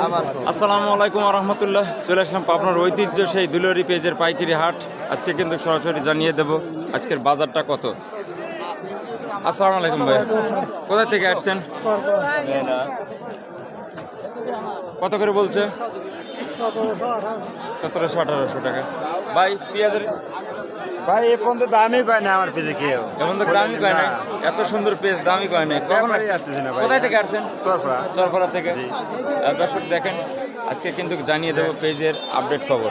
আসসালামু আলাইকুম রহমতুল্লাহ। চলে আসলাম আপনার ঐতিহ্য সেই দুলারি পেঁয়াজের পাইকারি হাট। আজকে কিন্তু সরাসরি জানিয়ে দেব আজকের বাজারটা কত। আসসালামু আলাইকুম ভাই, কোথা থেকে আসছেন? কত করে বলছে? 1700-1800 টাকা। ভাই পেঁয়াজের ভাই এ পর্যন্ত দামই কয় না আমার পেজে কেউ, এমন তো দামই কয় না। এত সুন্দর পেঁয়াজ দামই কয় না। কখন আসতেছে না ভাই। কোথায় থেকে আসছেন? সরফরা। চরপাড়া থেকে। দর্শক দেখেন আজকে কিন্তু জানিয়ে দেবো পেজের আপডেট খবর।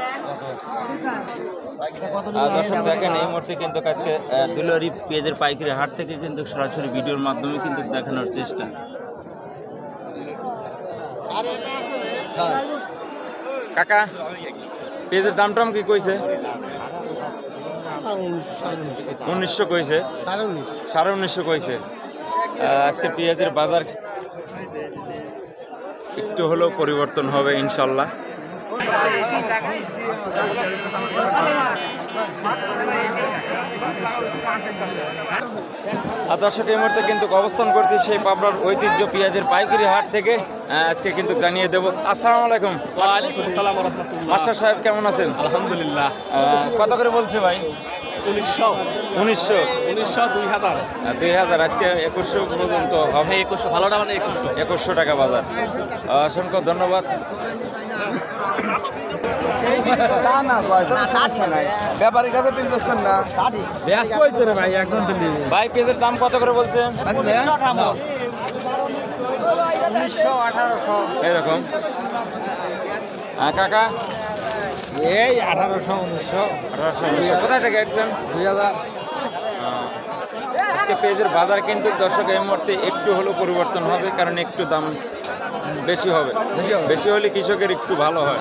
দর্শক দেখেন এই মুহূর্তে কিন্তু আজকে দুলারি পেঁয়াজের পাইকারি হাট থেকে কিন্তু সরাসরি ভিডিওর মাধ্যমে কিন্তু দেখানোর চেষ্টা। কাকা পেঁয়াজের দাম টাম কি কইছে? 1900 কইছে, 1950 কইছে। আজকে পেঁয়াজের বাজার একটু হলেও পরিবর্তন হবে ইনশাল্লাহ। দর্শক এই মুহূর্তে কিন্তু অবস্থান করছি সেই পাবনার ঐতিহ্য পেঁয়াজের পাইকারি হাট থেকে। আজকে কিন্তু জানিয়ে দেব। আসসালামু আলাইকুম। ওয়ালাইকুম আসসালাম ওয়া রাহমাতুল্লাহ। মাস্টার সাহেব কেমন আছেন? আলহামদুলিল্লাহ। কত করে বলছে ভাই? 1900 2000 আজকে 2100 পর্যন্ত হবে। 2100 ভালোটা মানে 2100 টাকা বাজার। অসংখ্য ধন্যবাদ। ব্যাপারীর কাছে পিস বেচছেন না। ব্যস্ত হইছে রে ভাই একদম দিল্লি। ভাই পেঁয়াজের দাম কত করে বলছে? 1900-1800 এরকম। কাকা এই 1800 1900 1800 কোথায় থেকে আসছেন? 2000। আজকে পেঁয়াজের বাজার কিন্তু দর্শক এই মুহূর্তে একটু হলেও পরিবর্তন হবে, কারণ একটু দাম বেশি হবে। বেশি হলে কৃষকের একটু ভালো হয়।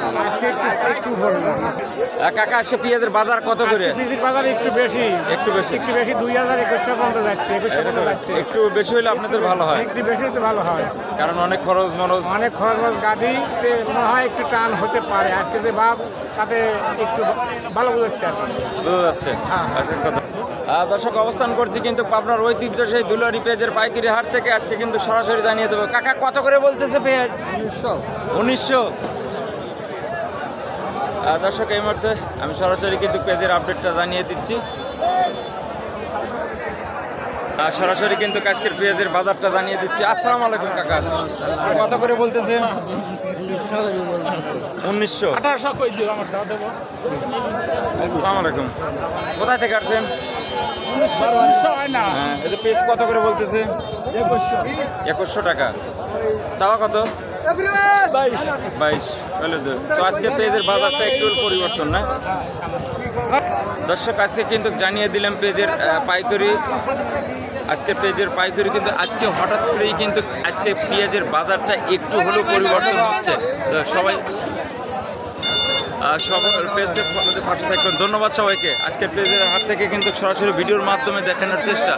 কাকা আজকে পেঁয়াজের বাজার কত করে? পেঁয়াজের বাজার একটু বেশি, একটু বেশি 2100 পর্যন্ত যাচ্ছে, 2100 পর্যন্ত যাচ্ছে। একটু বেশি হলে আপনাদের ভালো হয়, একটু বেশি তো ভালো হয়, কারণ অনেক খরচ মরচ। অনেক খরচ গাড়িতে মনে হয় একটু টান হতে পারে। আজকে যে ভাব তাতে একটু ভালো বোঝাচ্ছে আর কি। বোঝা যাচ্ছে। দর্শক অবস্থান করছি কিন্তু আপনার ঐতিহ্য সেই দুলারি পেঁয়াজের পাইকারি হাট থেকে। আজকে কিন্তু সরাসরি জানিয়ে দেবো। কাকা কত করে বলতেছে পেঁয়াজ? 1900। দর্শক এই মুহূর্তে আমি সরাসরি কিন্তু পেঁয়াজের আপডেটটা জানিয়ে দিচ্ছি। সরাসরি কিন্তু আজকের পেঁয়াজের বাজারটা জানিয়ে দিচ্ছি। আসসালামু আলাইকুম কাকা, কত করে বলতেছে? 1900। আসসালামু আলাইকুম, কোথায় থেকে আসছেন? এই যে পেঁয়াজ কত করে বলতেছে? 2100 টাকা। চাওয়া কত? 22। তো আজকে পেঁয়াজের বাজারটা একটু পরিবর্তন না। দর্শক আজকে কিন্তু জানিয়ে দিলাম পেঁয়াজের পাইকারি। আজকে পেঁয়াজের পাইকারি কিন্তু আজকে হঠাৎ করেই কিন্তু আজকে পেঁয়াজের বাজারটা একটু হলেও পরিবর্তন হচ্ছে। সবাই পেজটা পাশে থাকবেন। ধন্যবাদ সবাইকে। আজকের পেজের হাট থেকে কিন্তু সরাসরি ভিডিওর মাধ্যমে দেখানোর চেষ্টা।